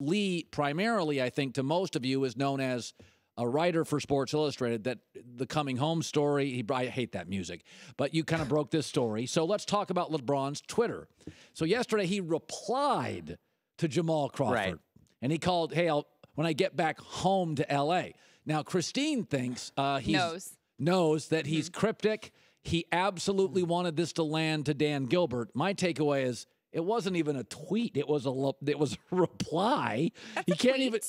Lee, primarily, I think, to most of you, is known as a writer for Sports Illustrated, that the coming home story, I hate that music, but you kind of broke this story. So let's talk about LeBron's Twitter. So yesterday he replied to Jamal Crawford, right. and he called, hey, when I get back home to L.A. Now, Kristine thinks he knows that he's cryptic. He absolutely wanted this to land to Dan Gilbert. My takeaway is it wasn't even a tweet. It was a reply. He can't even.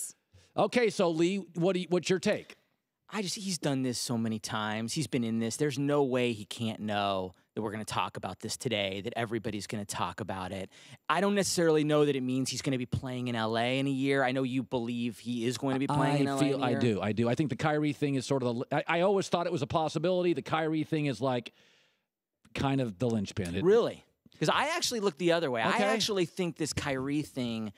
Okay, so Lee, what's your take? He's done this so many times. He's been in this. There's no way he can't know that we're going to talk about this today, that everybody's going to talk about it. I don't necessarily know that it means he's going to be playing in L.A. in a year. I know you believe he is going to be playing in L.A. in a year. I do. I think the Kyrie thing is sort of I always thought it was a possibility. The Kyrie thing is like kind of the linchpin. Really? Because I actually look the other way. Okay. I actually think this Kyrie thing,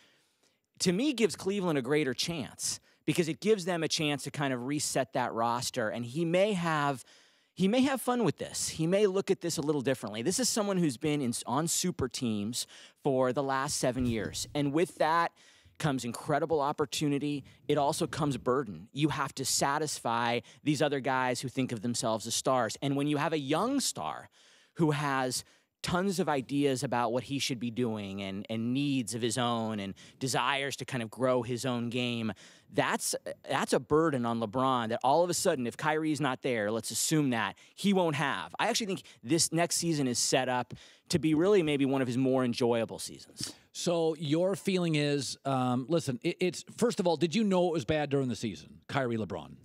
to me, gives Cleveland a greater chance because it gives them a chance to kind of reset that roster, and he may have fun with this. He may look at this a little differently. This is someone who's been on super teams for the last 7 years, and with that comes incredible opportunity. It also comes burden. You have to satisfy these other guys who think of themselves as stars, and when you have a young star who has tons of ideas about what he should be doing and needs of his own and desires to kind of grow his own game, that's a burden on LeBron that all of a sudden, if Kyrie's not there, let's assume that, he won't have. I actually think this next season is set up to be really maybe one of his more enjoyable seasons. So your feeling is, listen, it's first of all, did you know it was bad during the season, Kyrie LeBron?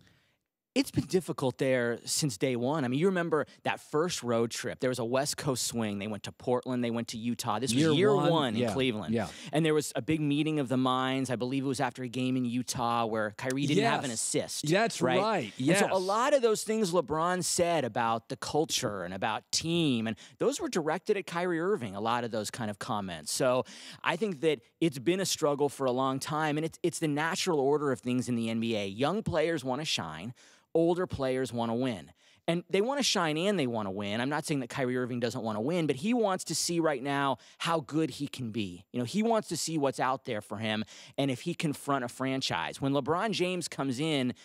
It's been difficult there since day one. I mean, you remember that first road trip. There was a West Coast swing. They went to Portland. They went to Utah. This was year one in Cleveland. Yeah. And there was a big meeting of the minds. I believe it was after a game in Utah where Kyrie didn't have an assist. That's right. Yes. And so a lot of those things LeBron said about the culture and about team, and those were directed at Kyrie Irving, a lot of those kind of comments. So I think that it's been a struggle for a long time, and it's the natural order of things in the NBA. Young players want to shine. Older players want to win. And they want to shine and they want to win. I'm not saying that Kyrie Irving doesn't want to win, but he wants to see right now how good he can be. You know, he wants to see what's out there for him and if he can front a franchise. When LeBron James comes in,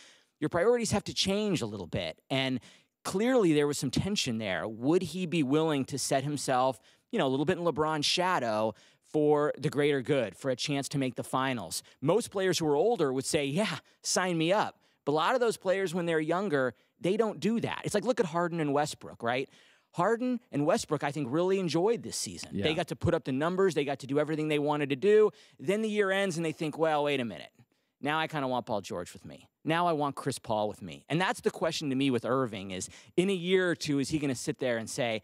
your priorities have to change a little bit. And clearly there was some tension there. Would he be willing to set himself, a little bit in LeBron's shadow for the greater good, for a chance to make the finals? Most players who are older would say, yeah, sign me up. But a lot of those players, when they're younger, they don't do that. It's like, look at Harden and Westbrook, right? Harden and Westbrook, I think, really enjoyed this season. Yeah. They got to put up the numbers. They got to do everything they wanted to do. Then the year ends, and they think, well, wait a minute. Now I kind of want Paul George with me. Now I want Chris Paul with me. And that's the question to me with Irving is, in a year or two, is he going to sit there and say,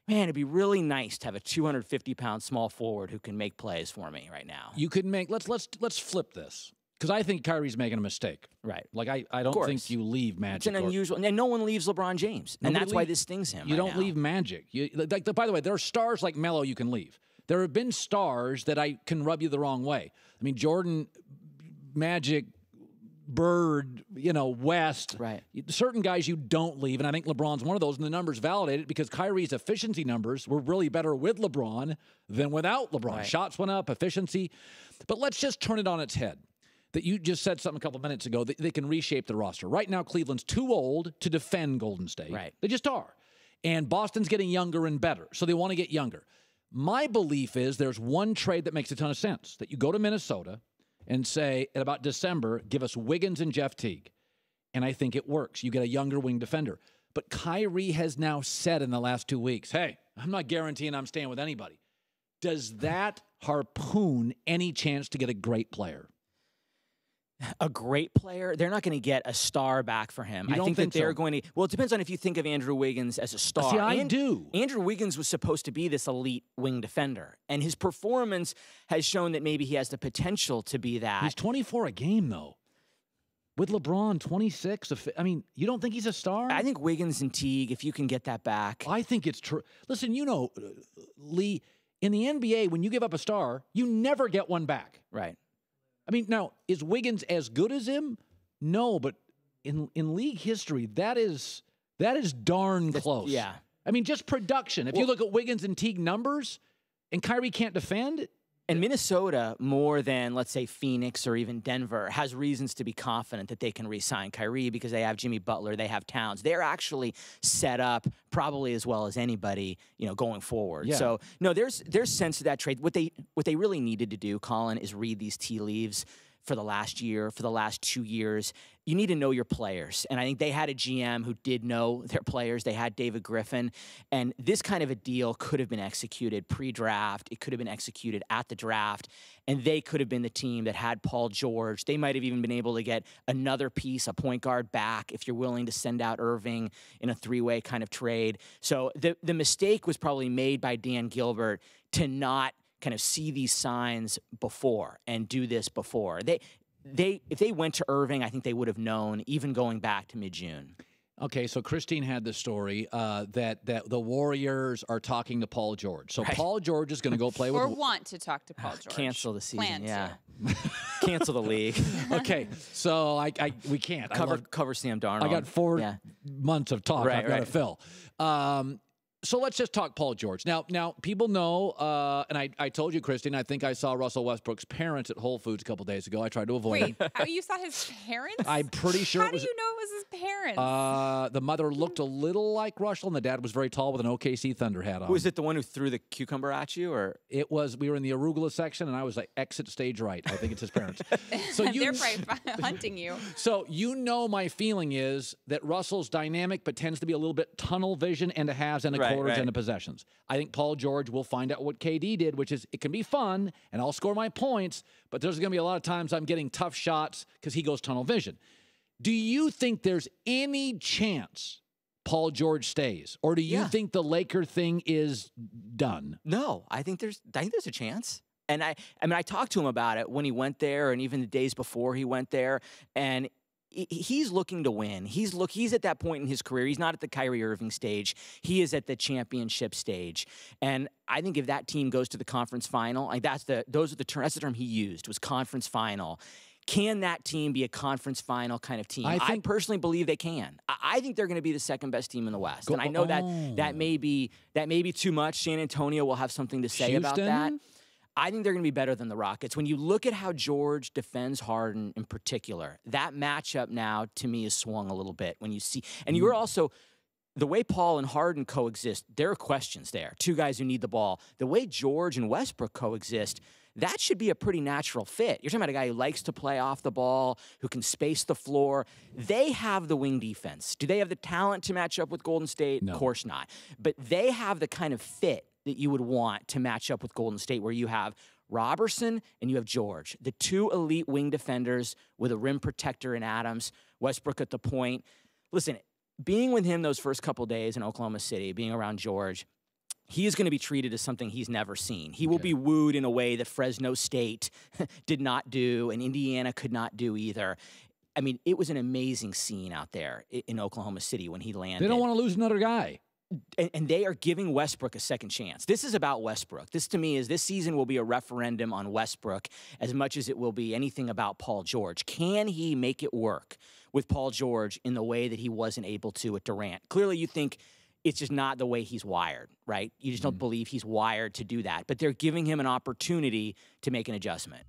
man, it'd be really nice to have a 250-pound small forward who can make plays for me right now. You could make, let's flip this. Because I think Kyrie's making a mistake. Right. Like, I don't think you leave Magic. It's an unusual. And no one leaves LeBron James. And that's why this stings him. You don't leave Magic. By the way, there are stars like Melo you can leave. There have been stars that I can rub you the wrong way. I mean, Jordan, Magic, Bird, West. Right. Certain guys you don't leave, and I think LeBron's one of those, and the numbers validate it because Kyrie's efficiency numbers were really better with LeBron than without LeBron. Right. Shots went up, efficiency. But let's just turn it on its head. That you just said something a couple minutes ago, that they can reshape the roster. Right now, Cleveland's too old to defend Golden State. Right. They just are. And Boston's getting younger and better, so they want to get younger. My belief is there's one trade that makes a ton of sense, that you go to Minnesota and say, at about December, give us Wiggins and Jeff Teague. And I think it works. You get a younger wing defender. But Kyrie has now said in the last 2 weeks, hey, I'm not guaranteeing I'm staying with anybody. Does that harpoon any chance to get a great player? A great player, they're not going to get a star back for him. I think that they're going to. Well, it depends on if you think of Andrew Wiggins as a star. See, I do. Andrew Wiggins was supposed to be this elite wing defender, and his performance has shown that maybe he has the potential to be that. He's 24 a game, though. With LeBron, 26. I mean, you don't think he's a star? I think Wiggins and Teague, if you can get that back. I think it's true. Listen, Lee, in the NBA, when you give up a star, you never get one back. Right. I mean, now, is Wiggins as good as him? No, but in league history, that is darn close. Yeah. I mean, just production. If you look at Wiggins and Teague numbers and Kyrie can't defend, And Minnesota, more than, let's say, Phoenix or even Denver, has reasons to be confident that they can re-sign Kyrie because they have Jimmy Butler, they have Towns. They're actually set up probably as well as anybody, going forward. Yeah. So, no, there's sense of that trade. What they really needed to do, Colin, is read these tea leaves for the last year, for the last 2 years. You need to know your players. And I think they had a GM who did know their players. They had David Griffin. And this kind of a deal could have been executed pre-draft. It could have been executed at the draft. And they could have been the team that had Paul George. They might have even been able to get another piece, a point guard back, if you're willing to send out Irving in a three-way kind of trade. So the mistake was probably made by Dan Gilbert to not kind of see these signs before and do this before. If they went to Irving, I think they would have known, even going back to mid-June. Okay, so Kristine had the story that the Warriors are talking to Paul George. So Right. Paul George is going to go play with... Or want to talk to Paul George. Cancel the season, Plan yeah. to. Cancel the league. Okay, so we can't. Cover Sam Darnold. I got 4 months of talk Right, I've got to right. fill. So let's just talk Paul George. Now people know, and I told you, Kristine, I think I saw Russell Westbrook's parents at Whole Foods a couple days ago. I tried to avoid Wait, you saw his parents? I'm pretty sure How it was... do you know it was his parents? The mother looked a little like Russell, and the dad was very tall with an OKC Thunder hat on. Was it the one who threw the cucumber at you, or? It was, we were in the arugula section, and I was like, exit stage right. I think it's his parents. So They're probably hunting you. So my feeling is that Russell's dynamic, but tends to be a little bit tunnel vision and the halves and the quarters and the possessions. I think Paul George will find out what KD did, which is it can be fun, and I'll score my points, but there's going to be a lot of times I'm getting tough shots because he goes tunnel vision. Do you think there's any chance Paul George stays, or do you think the Laker thing is done? No, I think there's a chance. And I talked to him about it when he went there, and even the days before he went there, and he's looking to win. He's at that point in his career. He's not at the Kyrie Irving stage. He is at the championship stage. And I think if that team goes to the conference final, that's the term he used, was conference final. Can that team be a conference final kind of team? I personally believe they can. I think they're going to be the second best team in the West. And I know that may be too much. San Antonio will have something to say about that. I think they're going to be better than the Rockets. When you look at how George defends Harden in particular, that matchup now, to me, is swung a little bit. When you see, and you're also, the way Paul and Harden coexist, there are questions there. Two guys who need the ball. The way George and Westbrook coexist, that should be a pretty natural fit. You're talking about a guy who likes to play off the ball, who can space the floor. They have the wing defense. Do they have the talent to match up with Golden State? No. Of course not. But they have the kind of fit that you would want to match up with Golden State, where you have Robertson and you have George, the two elite wing defenders with a rim protector in Adams, Westbrook at the point. Listen, being with him those first couple days in Oklahoma City, being around George, he is going to be treated as something he's never seen. He will be wooed in a way that Fresno State did not do and Indiana could not do either. I mean, it was an amazing scene out there in Oklahoma City when he landed. They don't want to lose another guy. And they are giving Westbrook a second chance. This is about Westbrook. This, to me, is this season will be a referendum on Westbrook as much as it will be anything about Paul George. Can he make it work with Paul George in the way that he wasn't able to with Durant? Clearly, you think it's just not the way he's wired, right? You just don't believe he's wired to do that. But they're giving him an opportunity to make an adjustment.